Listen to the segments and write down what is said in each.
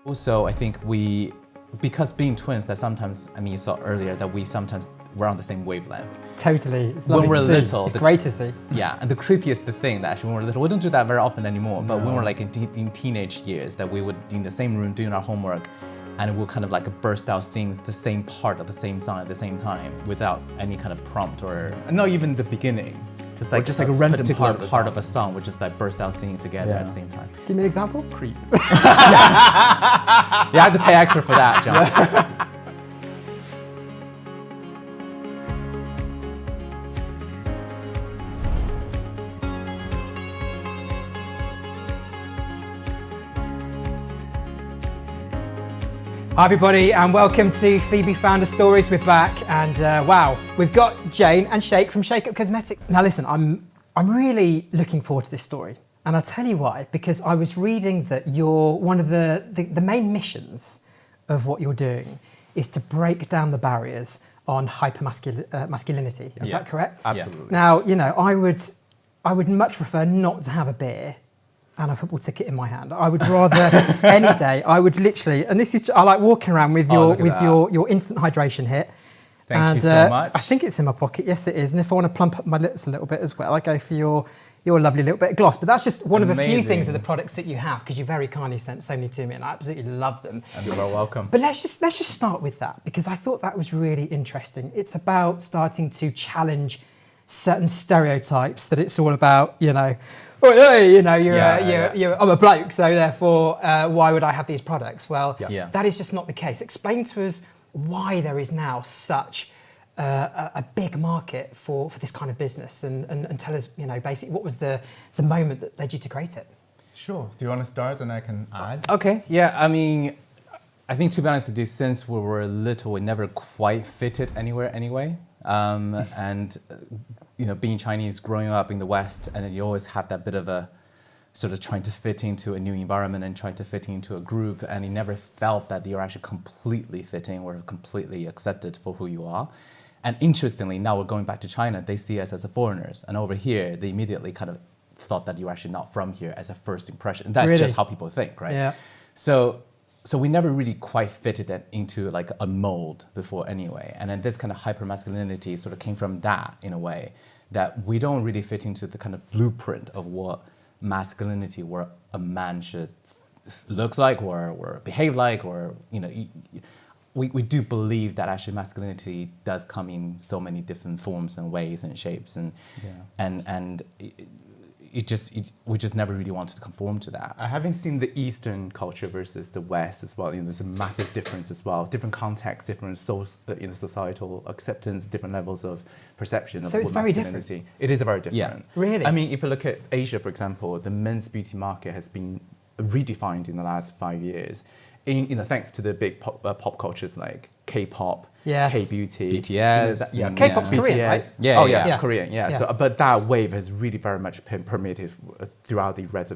Also, I think because being twins, that sometimes, you saw earlier that we're on the same wavelength. Totally, it's lovely when we're to see. little, It's great to see. Yeah, and the creepiest thing that actually when we're little, we don't do that very often anymore, but when we're like in teenage years, that we would be in the same room doing our homework, and we'll kind of like burst out singing the same part of the same song at the same time without any kind of prompt or not even the beginning. just like a random particular part of a song, would just like burst out singing together at the same time. Give me an example. Creep. You have to pay extra for that, John. Hi everybody and welcome to FEBE Founder Stories. We're back and wow, we've got Jane and Shake from Shakeup Cosmetics. Now listen, I'm really looking forward to this story, and I'll tell you why. Because I was reading that you're one of the main missions of what you're doing is to break down the barriers on hypermasculinity. Is that correct? Absolutely. Now, you know, I would much prefer not to have a beer and a football ticket in my hand. I would rather any day. I would literally, and this is, I like walking around with your instant hydration hit. Thank you so much. I think it's in my pocket. Yes, it is. And if I want to plump up my lips a little bit as well, I go for your lovely little bit of gloss. But that's just one of a few things of the products that you have, because you very kindly sent so many to me, and I absolutely love them. And you're welcome. But let's just start with that, because I thought that was really interesting. It's about starting to challenge certain stereotypes that it's all about, you know. Oh, hey, you know, I'm a bloke, so therefore, why would I have these products? Well, that is just not the case. Explain to us why there is now such a big market for this kind of business, and tell us, you know, basically what was the moment that led you to create it? Sure. Do you want to start and I can add? Okay, yeah, I think, to be honest with you, since we were little, we never quite fitted anywhere anyway. And you know, being Chinese, growing up in the West, and then you always have that bit of a sort of trying to fit into a new environment and trying to fit into a group, and you never felt that you're actually completely fitting or completely accepted for who you are. And interestingly, now we're going back to China, they see us as foreigners, and over here, they immediately kind of thought that you're actually not from here as a first impression. And that's just how people think, right? Yeah. So we never really quite fitted it into like a mold before anyway. And then this kind of hypermasculinity sort of came from that, in a way, that we don't really fit into the kind of blueprint of what masculinity, where a man should looks like or behave like, or, you know, we do believe that actually masculinity does come in so many different forms and ways and shapes, and we just never really wanted to conform to that. I haven't seen the Eastern culture versus the West as well. You know, there's a massive difference as well. Different contexts, different societal acceptance, different levels of perception of it's very masculinity. different. It is very different. Yeah. Really? I mean, if you look at Asia, for example, the men's beauty market has been redefined in the last 5 years. Thanks to the big pop cultures like K-pop, K-beauty, BTS. K-pop's Korean, right? Korean. Yeah. So, but that wave has really very much permeated throughout the rest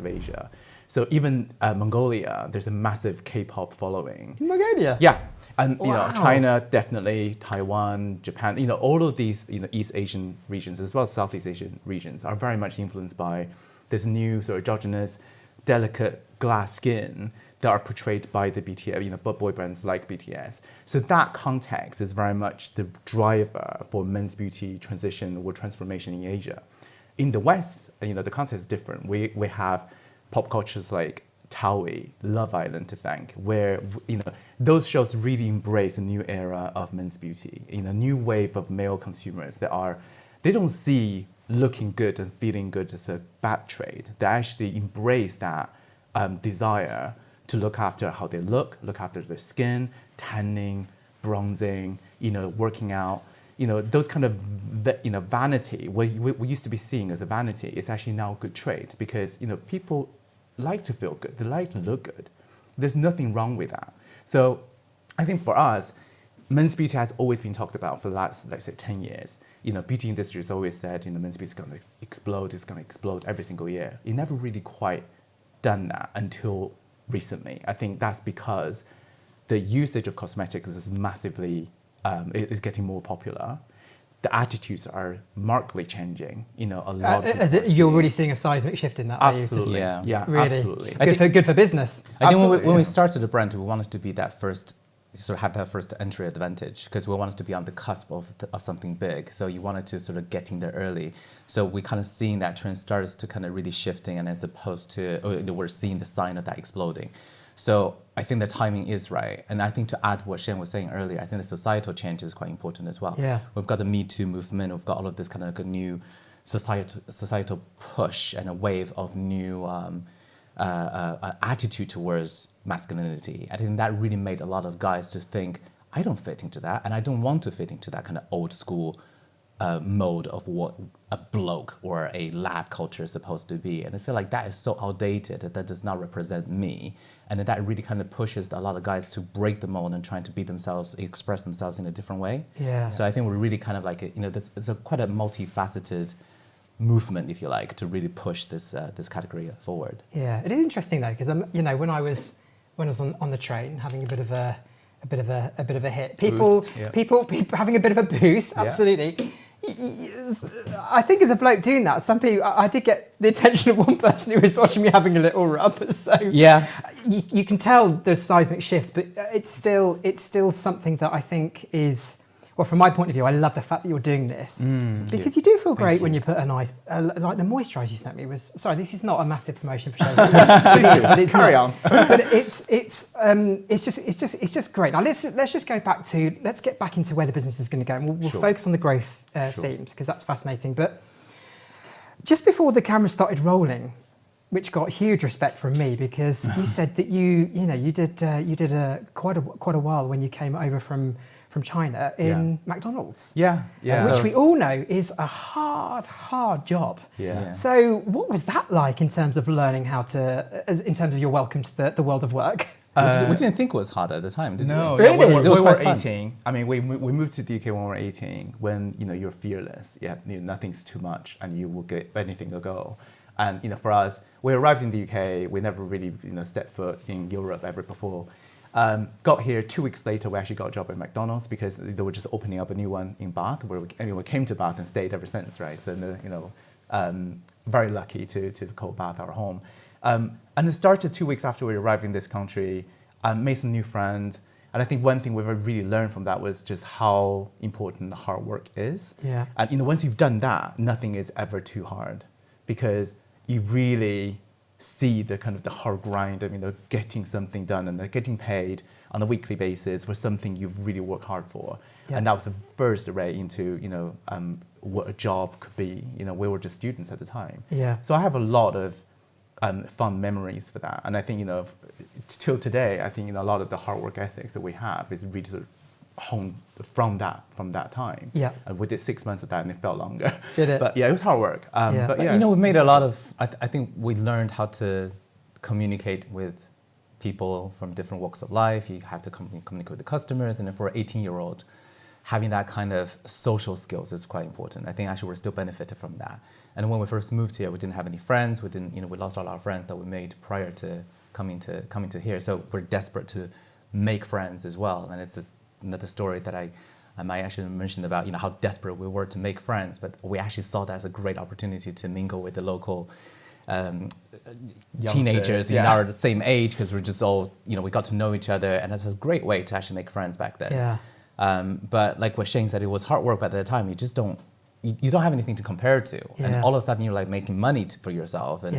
of Asia. So even Mongolia, there's a massive K-pop following. Mongolia? Yeah, and you know, China definitely, Taiwan, Japan. You know, all of these East Asian regions as well as Southeast Asian regions are very much influenced by this new sort of androgynous, delicate glass skin that are portrayed by the BTS, boy bands like BTS. So that context is very much the driver for men's beauty transition or transformation in Asia. In the West, the context is different. We have pop cultures like Towie, Love Island to thank, where those shows really embrace a new era of men's beauty, a new wave of male consumers they don't see looking good and feeling good as a bad trait. They actually embrace that desire to look after how they look after their skin, tanning, bronzing, working out, those kind of, vanity, what we used to be seeing as a vanity is actually now a good trait, because, people like to feel good, they like to look good. There's nothing wrong with that. So I think for us, men's beauty has always been talked about for the last, let's say, 10 years. Beauty industry has always said, men's beauty is going to explode, it's going to explode every single year. It never really quite done that until recently. I think that's because the usage of cosmetics is massively, is getting more popular. the attitudes are markedly changing. You know, a lot. Of As people you're see- really seeing a seismic shift in that. are you? 'Cause Absolutely. Yeah. Yeah. Really Absolutely. good for business. I think Absolutely, when we yeah. started the brand, we wanted to be that first, sort of have that first entry advantage because we wanted to be on the cusp of something big. So you wanted to sort of get in there early. So we kind of seeing that trend starts to kind of really shifting, and as opposed to we're seeing the sign of that exploding. So I think the timing is right, and I think to add what Shane was saying earlier, I think the societal change is quite important as well. Yeah. We've got the Me Too movement. We've got all of this kind of new societal push and a wave of new attitude towards masculinity. I think that really made a lot of guys to think, I don't fit into that, and I don't want to fit into that kind of old school mode of what a bloke or a lad culture is supposed to be. And I feel like that is so outdated that does not represent me. And that really kind of pushes a lot of guys to break the mold and trying to be themselves, express themselves in a different way. Yeah. So I think we're really kind of like, it's a quite a multifaceted movement, if you like, to really push this category forward. Yeah, it is interesting though, because when I was on the train having a bit of a hit, people having a bit of a boost, Yeah. absolutely. I think as a bloke doing that, some people, I did get the attention of one person who was watching me having a little rub. So Yeah. you can tell there's seismic shifts, but it's still something that I think is. Well, from my point of view, I love the fact that you're doing this because you do feel great when you put a nice, like the moisturiser you sent me was. Sorry, this is not a massive promotion for Shakeup. But it's Carry not. on. But it's just great. Now let's just go back to let's get back into where the business is going to go, and we'll Sure. focus on the growth Sure. themes because that's fascinating. But just before the camera started rolling, which got huge respect from me because you said that you did quite a while when you came over from China in McDonald's. Yeah. Yeah. Which we all know is a hard job. Yeah. So what was that like in terms of learning how to, in terms of your welcome to the world of work? We didn't think it was hard at the time, did No, we? yeah, Really? It was we were quite fun. 18. I mean, we moved to the UK when we were 18. When you're fearless, nothing's too much, and you will get anything will go. And for us, we arrived in the UK. We never really stepped foot in Europe ever before. Got here 2 weeks later. We actually got a job at McDonald's because they were just opening up a new one in Bath. Where we came to Bath and stayed ever since, right? So very lucky to call Bath our home. And it started 2 weeks after we arrived in this country. Made some new friends, and I think one thing we've really learned from that was just how important hard work is. Yeah. And once you've done that, nothing is ever too hard, because you really see the kind of the hard grind of getting something done and getting paid on a weekly basis for something you've really worked hard for. Yeah. And that was the first array into what a job could be. We were just students at the time. Yeah. So I have a lot of fun memories for that, and I think till today, I think a lot of the hard work ethics that we have is really sort of honed from that time. Yeah. And we did 6 months of that, and it felt longer. Did it? But yeah, it was hard work. Yeah. But But, yeah, we made a lot of, I think we learned how to communicate with people from different walks of life. You have to communicate with the customers, and for an 18-year-old, having that kind of social skills is quite important. I think actually we're still benefited from that. And when we first moved here, we didn't have any friends. We didn't, we lost all our friends that we made prior to coming to here. So we're desperate to make friends as well. And it's another story that I might actually mention about, how desperate we were to make friends, but we actually saw that as a great opportunity to mingle with the local teenagers in our same age, because we're just all, we got to know each other, and it's a great way to actually make friends back then. Yeah. But like what Shane said, it was hard work, but at the time you just don't have anything to compare to. Yeah. And all of a sudden you're like making money for yourself, and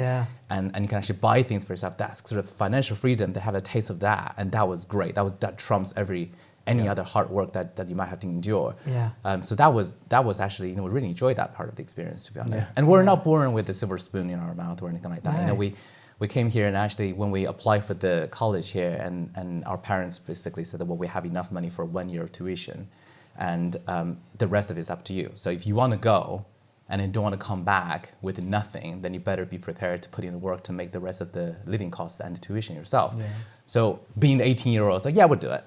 you can actually buy things for yourself. That's sort of financial freedom, to have a taste of that. And that was great. That trumps any other hard work that you might have to endure. Yeah. So that was actually, we really enjoyed that part of the experience, to be honest. Yeah. And we're not born with a silver spoon in our mouth or anything like that. No. We came here, and actually when we applied for the college here, and our parents basically said that, well, we have enough money for 1 year of tuition, and the rest of it is up to you. So if you want to go and then don't want to come back with nothing, then you better be prepared to put in the work to make the rest of the living costs and the tuition yourself. Yeah. So being 18-year-olds, like, yeah, we'll do it.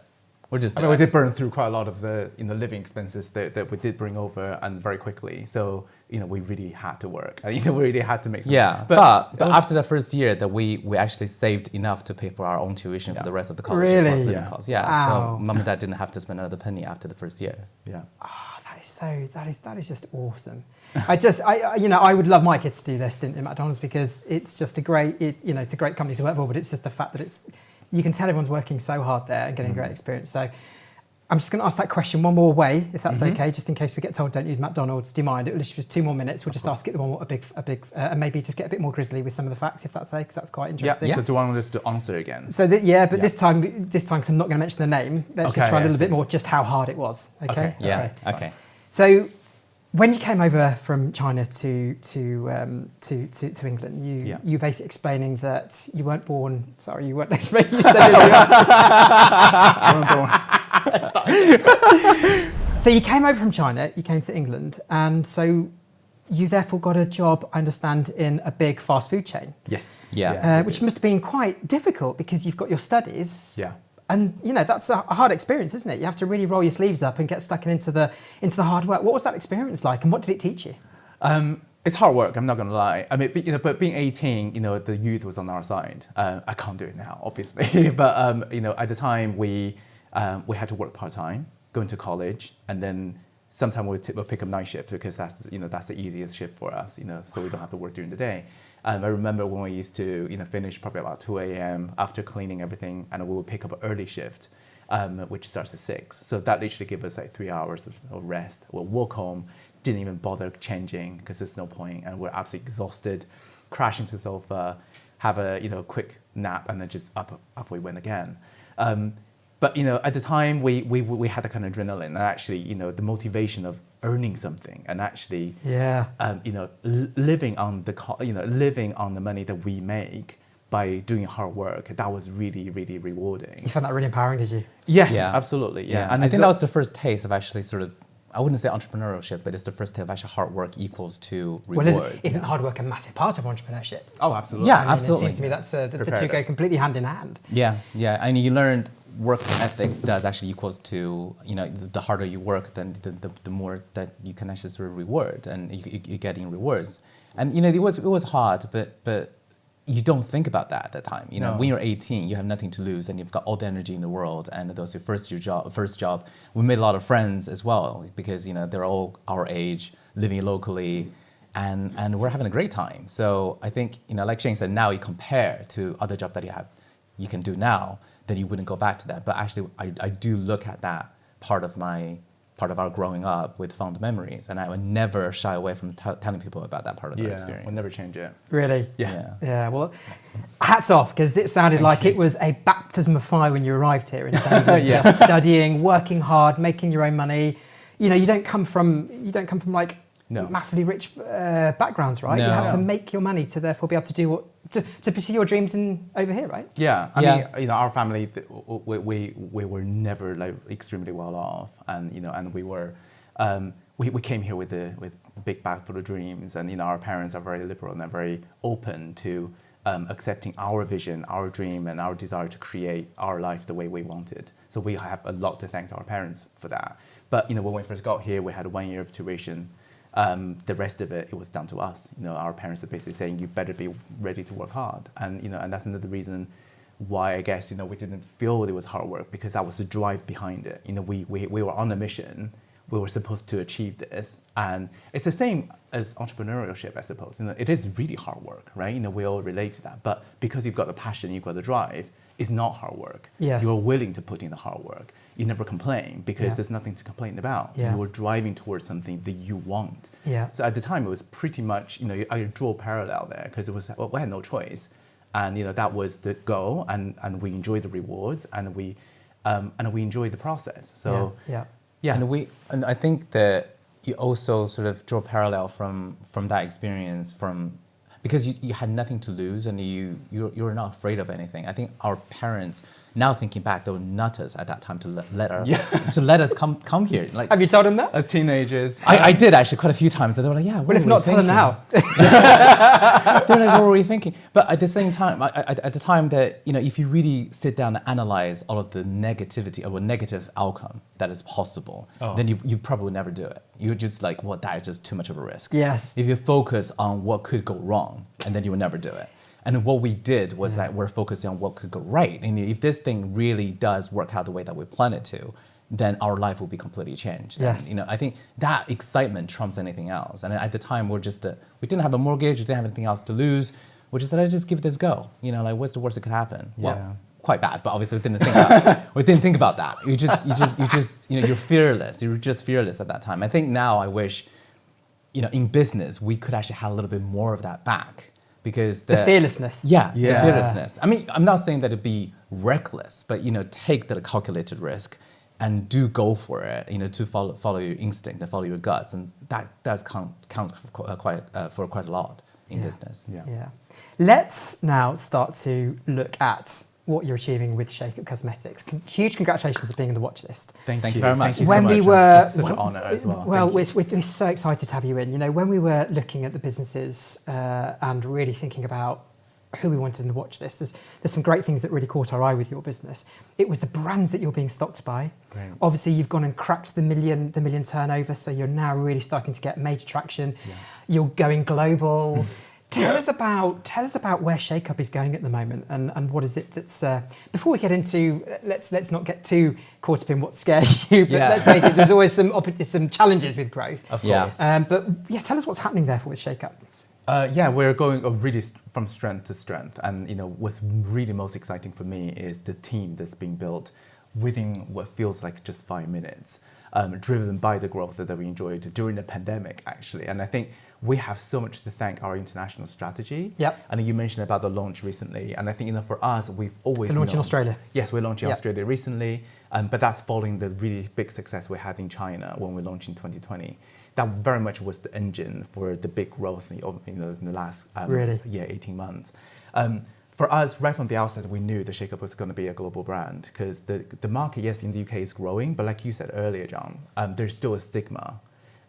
we did burn through quite a lot of the living expenses that we did bring over, and very quickly. So we really had to work. We really had to make some. Yeah, but after the first year, that we actually saved enough to pay for our own tuition for the rest of the college. Really? As well as living costs. Yeah. Wow. So mum and dad didn't have to spend another penny after the first year. Yeah. That That is just awesome. I would love my kids to do their stint in McDonald's because it's just it's a great company to work for, but it's just the fact that you can tell everyone's working so hard there and getting a great experience. So I'm just going to ask that question one more way, if that's okay, just in case we get told don't use McDonald's. Do you mind? It was just 2 more minutes. We'll just ask it and maybe just get a bit more grisly with some of the facts, if that's okay, because that's quite interesting. Yeah. So do you want us to answer again? So this time, because I'm not going to mention the name, let's just try a little bit more just how hard it was. Okay. Yeah. Okay. So when you came over from China to England, you basically explaining that you weren't born. Sorry, you weren't explaining. You said So you came over from China, you came to England, and so you therefore got a job, I understand, in a big fast food chain. Yes. Yeah. Which must have been quite difficult because you've got your studies. Yeah. And that's a hard experience, isn't it? You have to really roll your sleeves up and get stuck into the hard work. What was that experience like, and what did it teach you? It's hard work. I'm not going to lie. I mean, but being 18, the youth was on our side. I can't do it now, obviously. But at the time we had to work part time, go into college, and then sometimes we'll pick up night shift because that's the easiest shift for us. So we don't have to work during the day. I remember when we used to finish probably about 2 a.m. after cleaning everything, and we would pick up an early shift, which starts at 6. So that literally gave us like 3 hours of rest. We'll walk home, didn't even bother changing because there's no point, and we're absolutely exhausted, crash into the sofa, have a quick nap, and then just up we went again. But at the time we had that kind of adrenaline, and actually the motivation of earning something and actually living on the money that we make by doing hard work. That was really, really rewarding. You found that really empowering, did you? Yes, Yeah. absolutely. Yeah, And I think that was the first taste of actually sort of, I wouldn't say entrepreneurship, but it's the first taste of actually hard work equals to reward. Well, isn't hard work a massive part of entrepreneurship? Oh, absolutely. Yeah, I mean, absolutely. It seems to me that's the two go completely hand in hand. Yeah. And you learned work ethics does actually equals to, the harder you work, then the more that you can actually sort of reward, and you're getting rewards. And it was hard, but you don't think about that at that time. No. When you're 18, you have nothing to lose, and you've got all the energy in the world. And that was your first job. We made a lot of friends as well because they're all our age, living locally, and we're having a great time. So I think like Shane said, now you compare to other jobs that you can do now, then you wouldn't go back to that. But actually, I do look at that part of our growing up with fond memories, and I would never shy away from telling people about that part of their experience. We'll never change it. Really? Yeah. Well, hats off, because it sounded like it was a baptism of fire when you arrived here in terms of just studying, working hard, making your own money. You don't come from like massively rich backgrounds, right? No. You have to make your money to therefore be able to do to pursue your dreams over here, right? Yeah, I mean, our family, we were never like extremely well off, and and we were, we came here with big bag full of dreams, and our parents are very liberal and they're very open to accepting our vision, our dream, and our desire to create our life the way we wanted. So we have a lot to thank to our parents for that. But when we first got here, we had 1 year of tuition. The rest of it was down to us. Our parents are basically saying you better be ready to work hard, and and that's another reason why I guess we didn't feel it was hard work, because that was the drive behind it. We were on a mission. We were supposed to achieve this, and it's the same as entrepreneurship, I suppose. It is really hard work, right? We all relate to that. But because you've got the passion, you've got the drive, it's not hard work. Yes. You're willing to put in the hard work. You never complain because there's nothing to complain about. Yeah. You are driving towards something that you want. Yeah. So at the time, it was pretty much, I draw a parallel there because it was, we had no choice. And, that was the goal, and we enjoyed the rewards, and we enjoyed the process. So, yeah. And I think that you also sort of draw a parallel from that experience because you had nothing to lose, and you're not afraid of anything. I think our parents, now thinking back, they were nutters at that time to let us come here. Like, Have you told them that? as teenagers, I did actually quite a few times. And they were like, Well, if not, tell them now. They're like, what were we thinking? But at the same time, at the time that, if you really sit down and analyze all of the negativity or negative outcome that is possible, then you probably would never do it. You're just like, well, that is just too much of a risk. Yes. If you focus on what could go wrong, and then you would never do it. And what we did was that we're focusing on what could go right. And if this thing really does work out the way that we plan it to, then our life will be completely changed. Yes. And, you know, I think that excitement trumps anything else. And at the time, we didn't have a mortgage, we didn't have anything else to lose. We just said, let's just give this a go. You know, like, what's the worst that could happen? Yeah. Well, quite bad, but obviously we didn't think about that. You just, you know, you're fearless. You're just fearless at that time. I think now I wish, you know, in business, we could actually have a little bit more of that back, because The fearlessness. Yeah, Yeah. the fearlessness. I mean, I'm not saying that it'd be reckless, but, you know, take the calculated risk and do go for it, you know, to follow your instinct and follow your guts. And that does count for quite a lot in business. Yeah. Let's now start to look at what you're achieving with Shakeup Cosmetics. Huge congratulations for being in the watch list. Thank you very much. Thank you When so much. we were, It's such an honor as well. Well, Thank you. we're so excited to have you in. You know, when we were looking at the businesses and really thinking about who we wanted in the watch list, there's some great things that really caught our eye with your business. It was the brands that you're being stocked by. Great. Obviously, you've gone and cracked the million turnover, so you're now really starting to get major traction. Yeah. You're going global. Tell us about where Shakeup is going at the moment, and what is it that's. Before we get into, let's not get too caught up in what scares you. But let's face it, there's always some challenges with growth. Of Yeah. course. But yeah, tell us what's happening there with Shakeup. We're going really from strength to strength, and you know what's really most exciting for me is the team that's being built within what feels like just 5 minutes, driven by the growth that we enjoyed during the pandemic, actually. And I think we have so much to thank our international strategy. Yep. And you mentioned about the launch recently, and I think, you know, for us, we've always The launch in known- Australia. Yes, we're launching Yep. Australia recently, but that's following the really big success we had in China when we launched in 2020. That very much was the engine for the big growth in the last Really? 18 months. For us, right from the outset, we knew the Shakeup was going to be a global brand, because the market, yes, in the UK is growing, but like you said earlier, John, there's still a stigma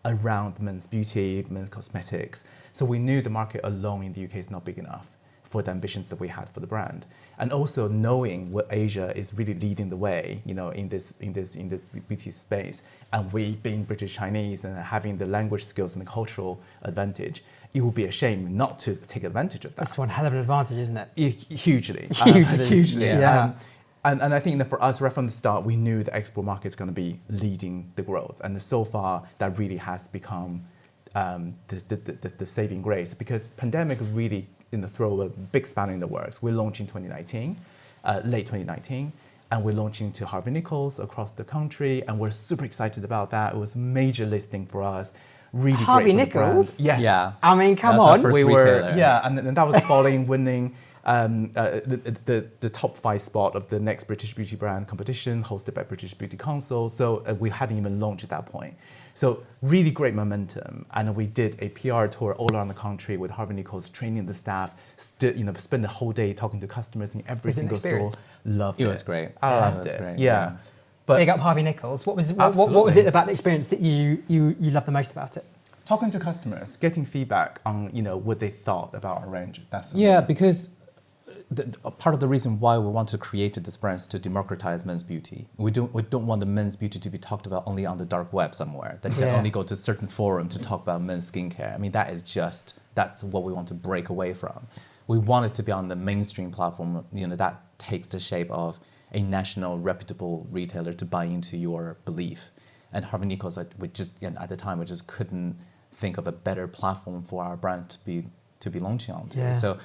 around men's beauty, men's cosmetics. So we knew the market alone in the UK is not big enough for the ambitions that we had for the brand. And also knowing what Asia is really leading the way, you know, in this beauty space, and we being British Chinese and having the language skills and the cultural advantage, it would be a shame not to take advantage of that. That's one hell of an advantage, isn't it? Hugely. Hugely. Hugely. Yeah. And I think that for us, right from the start, we knew the export market is going to be leading the growth. And so far, that really has become the saving grace, because pandemic really throw a big spanner in the works. We launched in 2019, late 2019, and we're launching to Harvey Nichols across the country, and we're super excited about that. It was a major listing for us. Really Harvey great for the brand. Nichols? Yes. Yeah. I mean, come That's our on. first We were, retailer. yeah, and that was following winning the top 5 spot of the next British beauty brand competition hosted by British Beauty Council. So we hadn't even launched at that point. So really great momentum, and we did a PR tour all around the country with Harvey Nichols, training the staff. Spend the whole day talking to customers in every Was it an single store. experience? Loved it. It was great. I Yeah, loved it was it. great, Yeah. yeah. But Big up Harvey Nichols. What was it Absolutely. about the experience that you loved the most about it? talking to customers, getting feedback on what they thought about our range. That's Yeah, because part of the reason why we want to create this brand is to democratize men's beauty. We don't want the men's beauty to be talked about only on the dark web somewhere. That you can Yeah. only go to a certain forum to talk about men's skincare. I mean, that's what we want to break away from. We want it to be on the mainstream platform. That takes the shape of a national, reputable retailer to buy into your belief. And Harvey Nichols, at the time, we just couldn't think of a better platform for our brand to be launching onto. Yeah. So,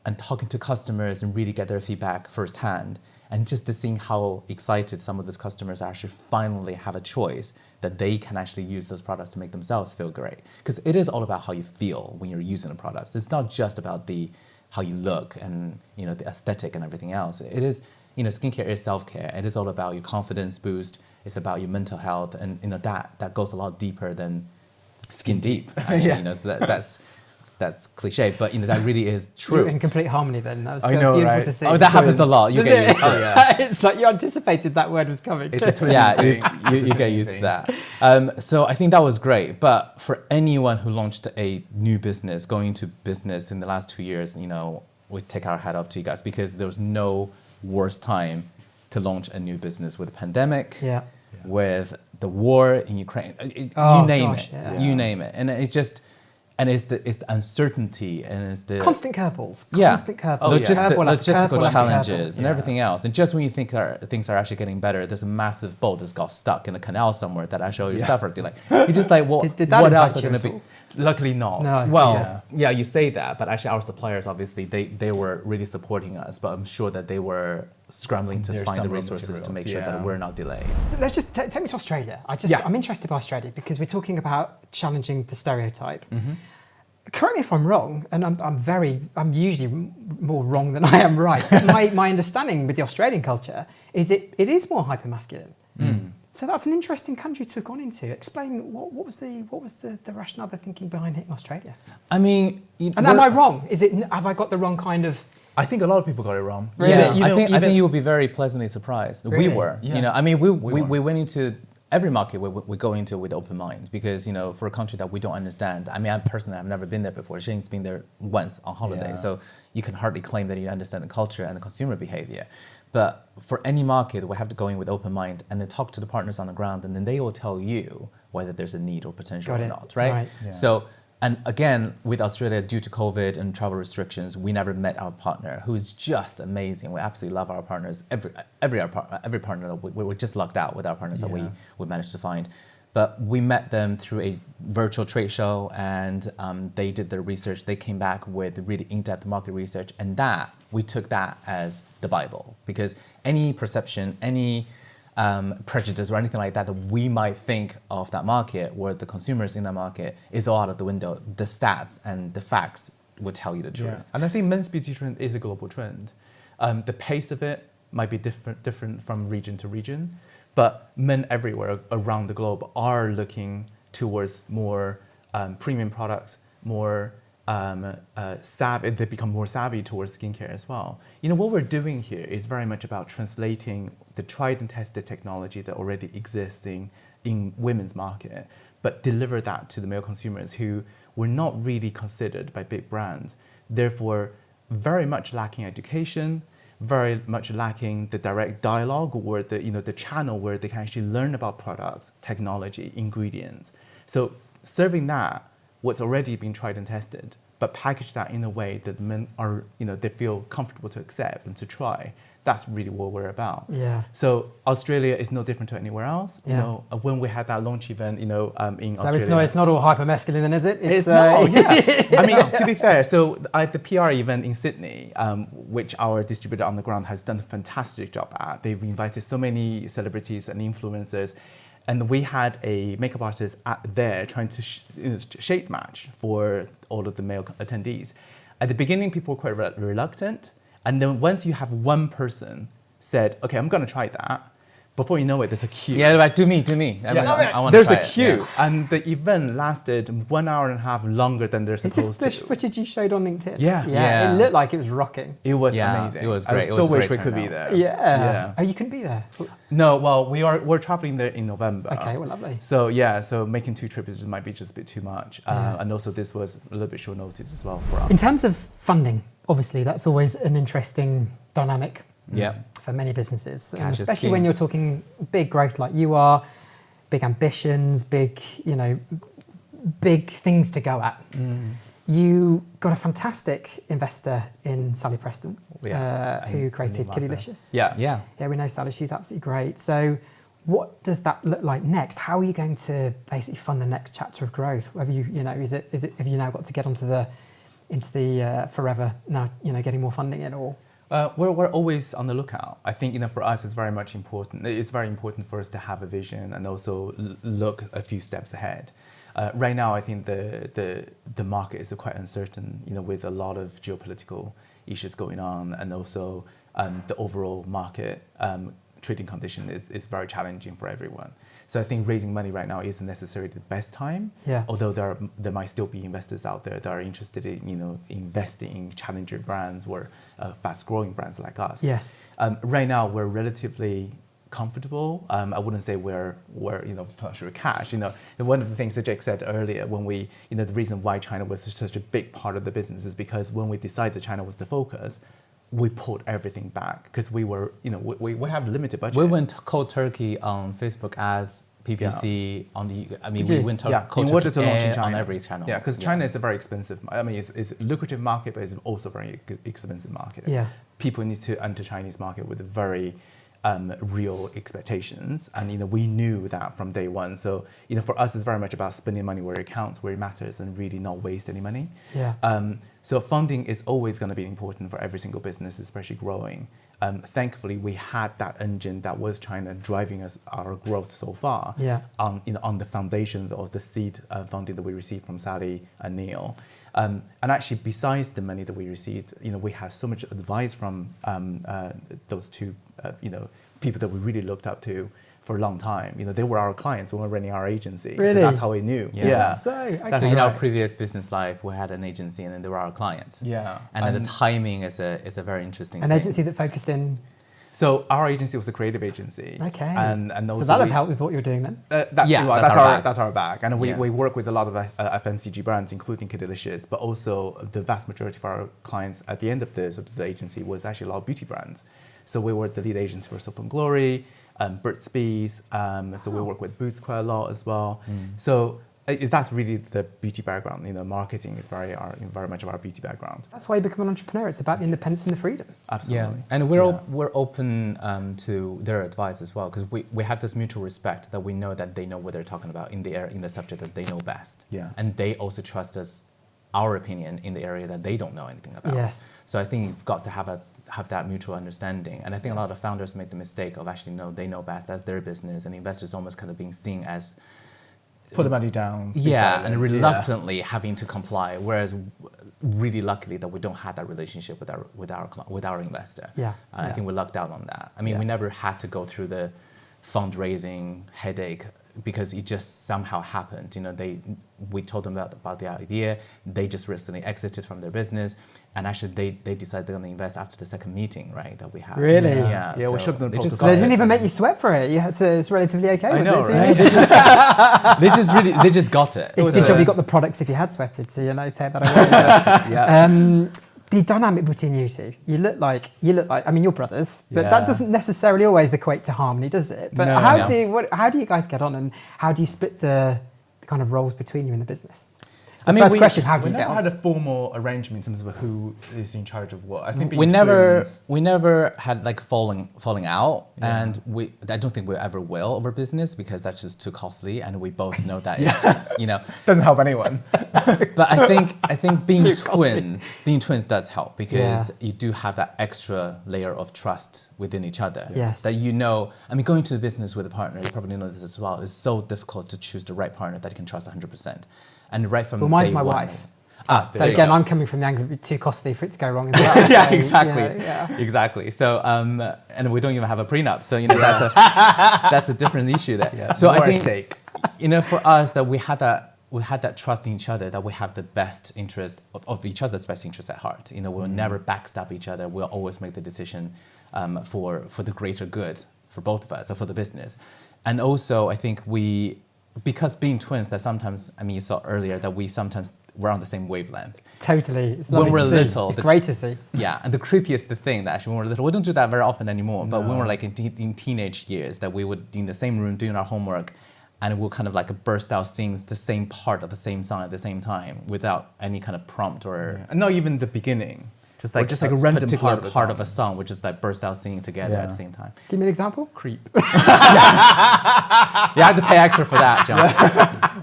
and talking to customers and really get their feedback firsthand, and just to seeing how excited some of those customers actually finally have a choice that they can actually use those products to make themselves feel great. Because it is all about how you feel when you're using the products. It's not just about how you look and the aesthetic and everything else. It is, skincare is self-care. It is all about your confidence boost. It's about your mental health, and that goes a lot deeper than skin deep. Actually, Yeah. So that's cliche, but that really is true. You're in complete harmony then. That was so I know, beautiful right? to see. Oh, that happens a lot. You Does get it? used to it. Oh, yeah. It's like you anticipated that word was coming. It's a twin Yeah, thing. you get used to that. So I think that was great. But for anyone who launched a new business, going into business in the last 2 years, we take our hat off to you guys, because there was no worse time to launch a new business with a pandemic, Yeah. with the war in Ukraine. Oh, You name gosh, it. yeah. You name it. And it just, And it's the uncertainty and it's the constant curveballs, yeah. constant curveballs, logistical challenges and Yeah. everything else. And just when you think things are actually getting better, there's a massive boat that's got stuck in a canal somewhere that actually all your stuff are delayed. You're just like, well, Did that what else impact are you going to at be? all? Luckily not. No. Well, yeah, you say that, but actually our suppliers, obviously, they were really supporting us, but I'm sure that they were scrambling to There's find some the raw resources to make sure materials, that we're not delayed. Let's just take me to Australia. Yeah. I'm interested by Australia because we're talking about challenging the stereotype. Mm-hmm. Correct me if I'm wrong, and I'm usually more wrong than I am right. But my understanding with the Australian culture is it is more hyper-masculine. So that's an interesting country to have gone into. Explain what was the rationale, the thinking behind hitting Australia? I mean, And am I wrong? Have I got the wrong kind of? I think a lot of people got it wrong. Really? Yeah, I think you will be very pleasantly surprised. Really? We were, Yeah. I mean, we were. went into every market we go into with open mind because, for a country that we don't understand. I mean, I personally, I've never been there before. Shane's been there once on holiday, Yeah. so you can hardly claim that you understand the culture and the consumer behavior. But for any market, we have to go in with open mind and then talk to the partners on the ground, and then they will tell you whether there's a need or potential Got or it. not, right? Right. Yeah. So, and again, with Australia, due to COVID and travel restrictions, we never met our partner, who's just amazing. We absolutely love our partners. Every partner, that we're just lucked out with our partners that Yeah. we managed to find. But we met them through a virtual trade show, and they did their research. They came back with really in-depth market research, and we took that as the Bible, because any perception, any prejudice or anything like that we might think of that market or the consumers in that market is all out of the window. The stats and the facts would tell you the truth. Yeah. And I think men's beauty trend is a global trend. The pace of it might be different from region to region, but men everywhere around the globe are looking towards more premium products, more savvy. They become more savvy towards skincare as well. What we're doing here is very much about translating the tried and tested technology that already exists in women's market, but deliver that to the male consumers who were not really considered by big brands. Therefore, very much lacking education, very much lacking the direct dialogue or the channel where they can actually learn about products, technology, ingredients. So serving that, what's already been tried and tested, but package that in a way that men are, they feel comfortable to accept and to try. That's really what we're about. Yeah. So Australia is no different to anywhere else. Yeah. When we had that launch event, in So Australia. it's not all hyper-masculine then, is it? No, yeah. I mean, to be fair, so at the PR event in Sydney, which our distributor on the ground has done a fantastic job at, they've invited so many celebrities and influencers, and we had a makeup artist there trying to shade match for all of the male attendees. At the beginning, people were quite reluctant, and then once you have one person said, "Okay, I'm going to try that," before you know it, there's a queue. Yeah, like, do me. I want to There's try a it, queue, yeah. and the event lasted 1 hour and a half longer than they're Is this supposed the to. footage you showed on LinkedIn? Yeah. Yeah. It looked like it was rocking. It was Yeah, amazing. it was I great. It so was a wish great we could be turnout. there. Yeah. Oh, you couldn't be there? No, well, we're traveling there in November. Okay, well, lovely. So so making 2 trips might be just a bit too much. And also this was a little bit short notice as well for us. In terms of funding, obviously, that's always an interesting dynamic Yeah. for many businesses, and Cash is especially king. when you're talking big growth like you are, big ambitions, big things to go at. You got a fantastic investor in Sally Preston, who created Kittylicious. Yeah. Yeah. Yeah, we know Sally, she's absolutely great. So what does that look like next? How are you going to basically fund the next chapter of growth? Have you, have you now got to get into the forever now, getting more funding in, or? We're always on the lookout. I think for us it's very much important. It's very important for us to have a vision and also look a few steps ahead. Right now, I think the market is quite uncertain. With a lot of geopolitical issues going on, and also the overall market trading condition is very challenging for everyone. So I think raising money right now isn't necessarily the best time. Yeah. Although there might still be investors out there that are interested in investing in challenger brands or fast-growing brands like us. Yes. Right now we're relatively comfortable. I wouldn't say we're flush with cash. One of the things that Jake said earlier, when we the reason why China was such a big part of the business is because when we decided China was the focus, we pulled everything back because we were, we have limited budget. We went cold turkey on Facebook ads PPC on the. I mean, You we do? went Yeah, in order to launch in China. on every channel. Yeah, because China is a very expensive. I mean, it's a lucrative market, but it's also a very expensive market. Yeah. People need to enter Chinese market with very real expectations, and we knew that from day one. So for us, it's very much about spending money where it counts, where it matters, and really not waste any money. Yeah. So funding is always going to be important for every single business, especially growing. Thankfully, we had that engine that was China driving our growth so far. Yeah. On the foundation of the seed funding that we received from Sally and Neil. And actually, besides the money that we received, we had so much advice from those two, people that we really looked up to for a long time. They were our clients when we were running our agency. Really? So that's how we knew. Yeah. So, That's So in our right. previous business life, we had an agency, and then they were our clients. Yeah. And then the timing is a very interesting. an thing. agency that focused in. So our agency was a creative agency. Okay. And also So that'll help with what you're doing then. That's our bag. And Yeah. we work with a lot of FMCG brands, including Kiddelicious, but also the vast majority of our clients at the end of the agency was actually a lot of beauty brands. So we were the lead agents for Soap and Glory, Burt's Bees. So we work with Boots quite a lot as well. So that's really the beauty background. Marketing is very much of our beauty background. That's why you become an entrepreneur. It's about the independence and the freedom. Absolutely. Yeah, and we're open to their advice as well, because we have this mutual respect that we know that they know what they're talking about in the subject that they know best. Yeah. And they also trust us, our opinion in the area that they don't know anything about. Yes. So I think you've got to have that mutual understanding. And I think a lot of founders make the mistake of actually they know best, that's their business, and investors almost kind of being seen as Put the money down. yeah, and reluctantly having to comply. Whereas, really luckily that we don't have that relationship with our investor. Yeah, I think we lucked out on that. I mean, Yeah. we never had to go through the fundraising headache because it just somehow happened. We told them about the idea. They just recently exited from their business, and actually they decided they're going to invest after the second meeting, right? That we had. Really? Yeah. Yeah, we so showed them the they just protocol. They got didn't it. even make you sweat for it. You had to. It's relatively okay. I Was know, it? right? They just got it. It's a good job you got the products if you had sweated to take that away. Yeah. The dynamic between you two, you look like. I mean, you're brothers, but Yeah. that doesn't necessarily always equate to harmony, does it? But No. how do you guys get on, and how do you split the kind of roles between you in the business? So I mean, first question: how do we you get never on? had a formal arrangement in terms of who is in charge of what. I think we being never twins- had like falling out, Yeah. and I don't think we ever will over business because that's just too costly, and we both know that. doesn't help anyone. But I think being Too costly. twins does help because Yeah. you do have that extra layer of trust within each other. Yes. That I mean, going to the business with a partner, you probably know this as well, is so difficult to choose the right partner that you can trust 100%. And right from Well, mine's day my one- wife. Ah, So there you again, go. I'm coming from the angle of it'd be too costly for it to go wrong as well. Yeah, So, exactly. yeah. Exactly. So, and we don't even have a prenup. So, that's a different issue there. Yeah, So more I at think, stake. for us that we had that trust in each other, that we have the best interest of each other's best interest at heart. We'll never backstab each other. We'll always make the decision for the greater good for both of us, or for the business. And also, I think because being twins, that sometimes, I mean, you saw earlier that we're on the same wavelength. Totally. It's When lovely we're to see. little, It's the- great to see. Yeah, and the creepiest thing that actually when we were little, we don't do that very often anymore, but when we No. were like in teenage years, that we would be in the same room doing our homework, and we'll kind of like burst out sings the same part of the same song at the same time without any kind of prompt or And not even the beginning. just Or like just like a random particular part of a song. we just like burst out singing together Yeah. at the same time. Give me an example. Creep. You have to pay extra for that, John.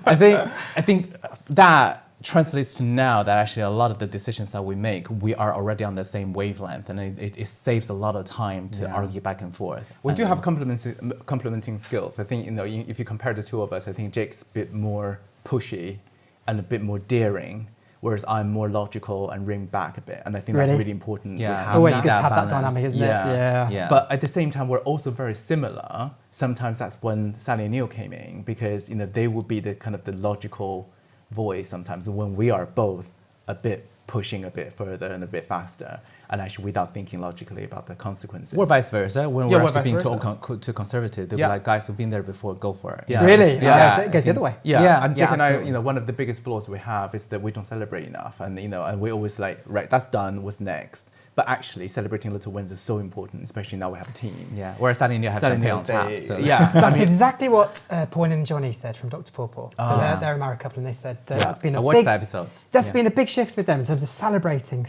I think that translates to now that actually a lot of the decisions that we make, we are already on the same wavelength, and it saves a lot of time to Yeah. argue back and forth. We do And- have complementing skills. I think, if you compare the two of us, I think Jake's a bit more pushy and a bit more daring, whereas I'm more logical and ring back a bit. And I think that's Really? really important. We Yeah. have Always that. good to have that balance. dynamic, isn't Yeah. it? Yeah. Yeah. But at the same time, we're also very similar. Sometimes that's when Sally and Neil came in, because they would be the kind of the logical voice sometimes when we are both a bit pushing a bit further and a bit faster, and actually without thinking logically about the consequences. Or vice versa. When Yeah, we're or actually vice being versa. too conservative, they'll Yeah. be like, guys, we've been there before, go for it. Yeah. Really? Yeah. Okay, so it goes the other way. Yeah, Yeah, and Jake yeah, and I, absolutely. one of the biggest flaws we have is that we don't celebrate enough, and and we always like, right, that's done. What's next? But actually, celebrating little wins is so important, especially now we have a team. Yeah, whereas Saturday you have Saturday champagne on tap. day, So. yeah. That's exactly what Paul and Johnny said from Dr. Pawpaw. So Ah. they're a married couple, and they said that's been I a watched big, that episode. That's Yeah. been a big shift with them in terms of celebrating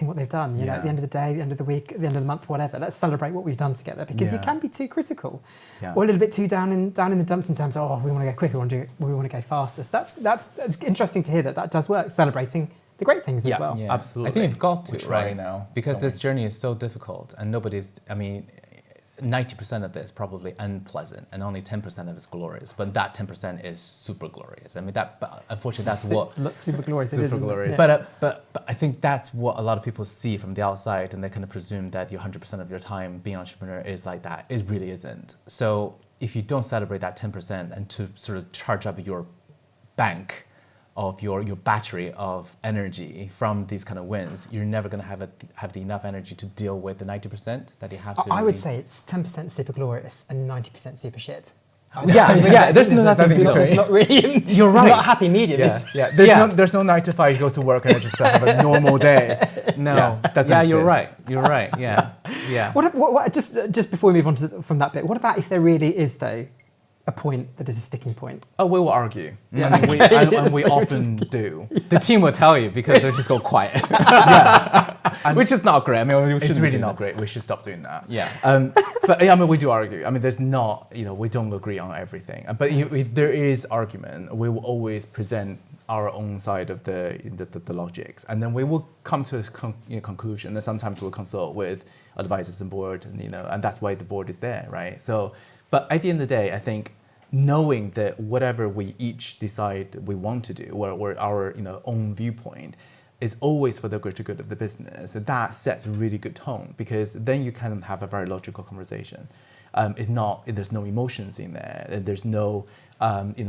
what they've done. You know, Yeah. at the end of the day, the end of the week, at the end of the month, whatever. Let's celebrate what we've done together, because you Yeah. can be too critical, Yeah. or a little bit too down in the dumps in terms of, oh, we want to go quicker, we want to go faster. So that's interesting to hear that does work. Celebrating the great things Yeah. as well. Yeah. Absolutely. I think you've got to, We try right? now. Because Don't this we? journey is so difficult, and nobody's, 90% of this probably unpleasant, and only 10% of it is glorious. But that 10% is super glorious. But unfortunately, that's what. That's super glorious. Super it is, isn't it? glorious. Yeah. But I think that's what a lot of people see from the outside, and they kind of presume that your 100% of your time being an entrepreneur is like that. It really isn't. So if you don't celebrate that 10% and to sort of charge up your bank of your battery of energy from these kind of wins, you're never going to have the enough energy to deal with the 90% that you have to. I would really- say it's 10% super glorious and 90% super shit. Yeah, there's nothing in between. It's not really. You're right. Not a happy medium. Yeah, It's- yeah. Yeah. There's no 9 to 5. You go to work and just have a normal day. No. Yeah, doesn't Yeah, you're exist. right. You're right. Yeah. Yeah. What, just before we move on from that bit, what about if there really is though a point that is a sticking point? Oh, we will argue. Yeah. I mean, and we So often do. The team will tell you because they'll just go quiet. Which is not great. I mean, we It's shouldn't really do not that. great. We should stop doing that. Yeah. But yeah, I mean, we do argue. I mean, there's not, we don't agree on everything. But if there is argument, we will always present our own side of the logics, and then we will come to a conclusion. And sometimes we'll consult with advisors and board, and that's why the board is there, right? So, but at the end of the day, I think knowing that whatever we each decide we want to do, or our own viewpoint, is always for the greater good of the business. That sets a really good tone, because then you can have a very logical conversation. There's no emotions in there. There's no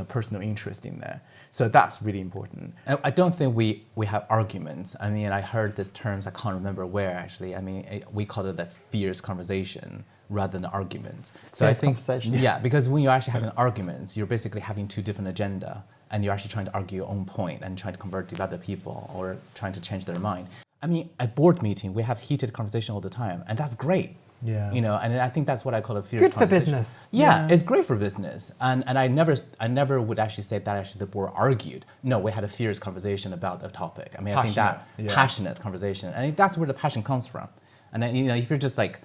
personal interest in there. So that's really important. I don't think we have arguments. I mean, I heard this terms, I can't remember where actually. I mean, we call it a fierce conversation rather than argument. So Fierce I think, conversation. yeah, because when you're actually having arguments, you're basically having two different agenda, and you're actually trying to argue your own point and trying to convert the other people or trying to change their mind. I mean, at board meeting, we have heated conversation all the time, and that's great. Yeah. And I think that's what I call a fierce Good for conversation. business. Yeah, it's great for business. And I never would actually say that actually the board argued. No, we had a fierce conversation about the topic. I mean, I think that passionate conversation. And I think that's where the passion comes from. And then, if you're just like,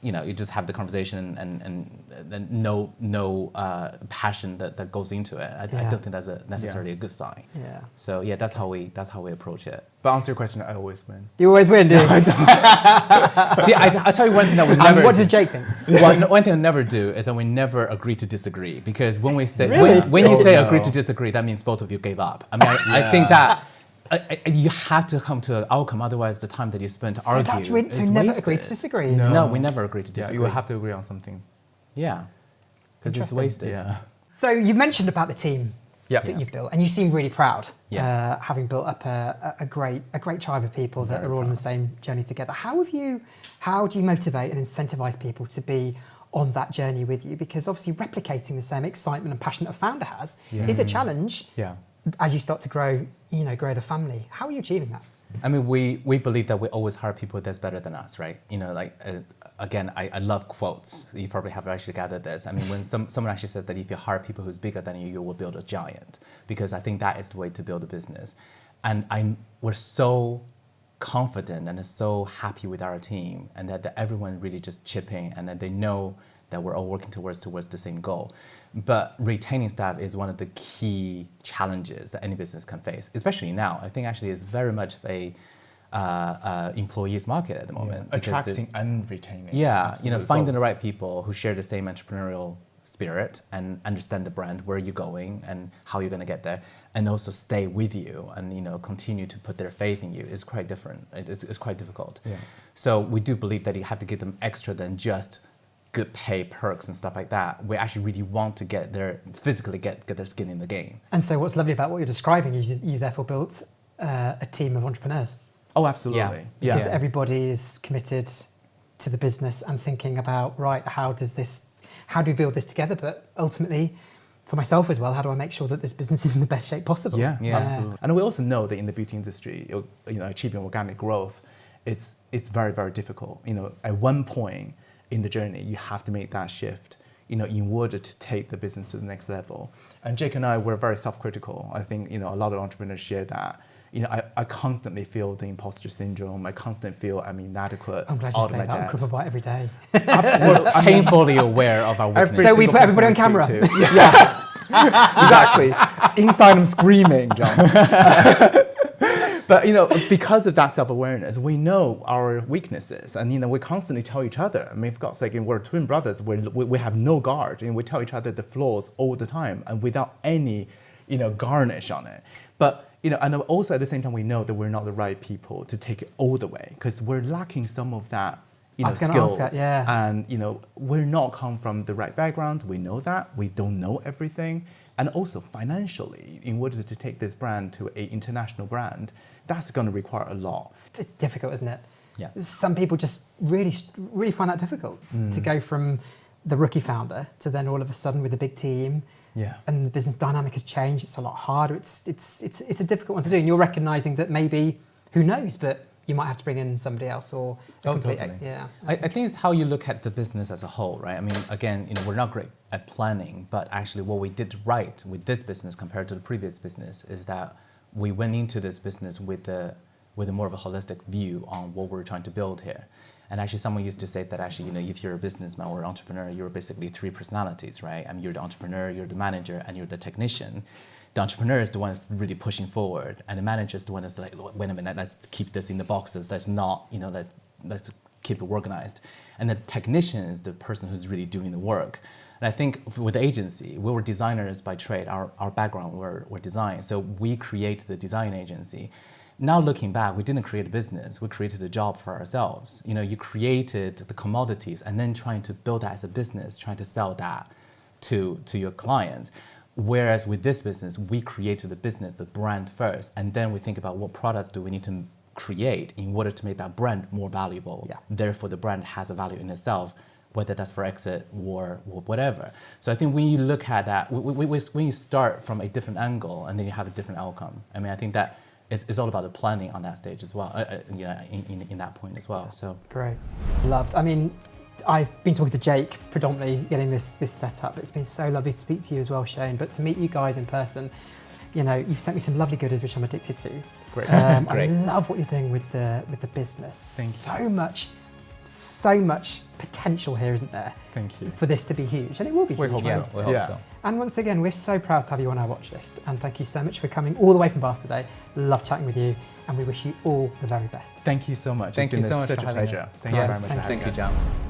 you just have the conversation and no passion that goes into it. I don't think that's necessarily a good sign. Yeah. So yeah, that's how we approach it. But answer your question, I always win. You always win, do you? See, I'll tell you one thing that we never. What does Jake think? One thing I never do is that we never agree to disagree, because when we say Really? when you say Oh, no. agree to disagree, that means both of you gave up. I mean, I think that you have to come to an outcome, otherwise the time that you spend to So argue that's really, so is never wasted. agree to disagree. No, we never agree to Yeah, disagree. you will have to agree on something. Yeah, because it's Interesting. wasted. Yeah. So you mentioned about the team Yeah. that you've built, and you seem really proud, Yeah. having built up a great tribe of people that are all on the same journey together. How do you motivate and incentivize people to be on that journey with you? Because obviously replicating the same excitement and passion that a founder has is a challenge. Yeah. As you start to grow the family. How are you achieving that? I mean, we believe that we always hire people that's better than us, right? Again, I love quotes. You probably have actually gathered this. I mean, when someone actually said that if you hire people who's bigger than you, you will build a giant. Because I think that is the way to build a business. And we're so confident and so happy with our team, and that everyone really just chipping, and that they know that we're all working towards the same goal. But retaining staff is one of the key challenges that any business can face, especially now. I think actually it's very much a employees market at the moment. because Attracting and retaining. yeah, Absolutely. finding the right people who share the same entrepreneurial spirit and understand the brand, where you're going and how you're going to get there, and also stay with you and continue to put their faith in you is quite different. It's quite difficult. Yeah. So we do believe that you have to give them extra than just good pay, perks and stuff like that. We actually really want to physically get their skin in the game. And so what's lovely about what you're describing is you therefore built a team of entrepreneurs. Oh, absolutely. Yeah. Because everybody is committed to the business and thinking about, right, how do we build this together? But ultimately, for myself as well, how do I make sure that this business is in the best shape possible? Yeah, Yeah. absolutely. And we also know that in the beauty industry, achieving organic growth it's very, very difficult. You know, at one point in the journey, you have to make that shift, you know, in order to take the business to the next level. And Jake and I were very self-critical. I think, you know, a lot of entrepreneurs share that. You know, I constantly feel the imposter syndrome. I constantly feel I'm inadequate. I'm glad you say that. I'm crippled by it every day. Absolutely. Painfully aware of our weaknesses. So we put everybody on camera. Yeah, exactly. Inside I'm screaming, John. But, you know, because of that self-awareness, we know our weaknesses, and, you know, we constantly tell each other. I mean, of course, like, we're twin brothers, we have no guard, and we tell each other the flaws all the time, and without any, you know, garnish on it. But, you know, and also at the same time, we know that we're not the right people to take it all the way, because we're lacking some of that, you know, skills. Ask that, yeah. And, you know, we're not come from the right background. We know that. We don't know everything. And also financially, in order to take this brand to an international brand, that's going to require a lot. It's difficult, isn't it? Yeah. Some people just really find that difficult to go from the rookie founder to then all of a sudden with a big team. Yeah. And the business dynamic has changed. It's a lot harder. It's a difficult one to do. And you're recognizing that maybe, who knows, but you might have to bring in somebody else or totally. Yeah. I think it's how you look at the business as a whole, right? I mean, again, you know, we're not great at planning, but actually what we did right with this business compared to the previous business is that we went into this business with a more of a holistic view on what we're trying to build here. And actually someone used to say that actually, you know, if you're a businessman or an entrepreneur, you're basically three personalities, right? I mean, you're the entrepreneur, you're the manager, and you're the technician. The entrepreneur is the one that's really pushing forward, and the manager is the one that's like, wait a minute, let's keep this in the boxes. Let's not, you know, let's keep it organized. And the technician is the person who's really doing the work. And I think with the agency, we were designers by trade. Our background were design, so we created the design agency. Now looking back, we didn't create a business. We created a job for ourselves. You know, you created the commodities and then trying to build that as a business, trying to sell that to your clients. Whereas with this business, we created the business, the brand first, and then we think about what products do we need to create in order to make that brand more valuable. Yeah. Therefore, the brand has a value in itself, whether that's for exit or whatever. So I think when you look at that, when you start from a different angle and then you have a different outcome. I mean, I think that it's all about the planning on that stage as well, you know, in that point as well. So Great. Loved. I mean, I've been talking to Jake predominantly getting this set up. It's been so lovely to speak to you as well, Shane, but to meet you guys in person, you know, you've sent me some lovely goodies which I'm addicted to. Great. I love what you're doing with the business. Thank you. So much potential here, isn't there? Thank you. For this to be huge, and it will be huge. hope right? so. we hope Yeah. so. And once again, we're so proud to have you on our watch list, and thank you so much for coming all the way from Bath today. Love chatting with you, and we wish you all the very best. Thank you so much. Thank It's you been so much such for a having pleasure. us. Thank you Yeah, very much for thank having Thank you, us. John.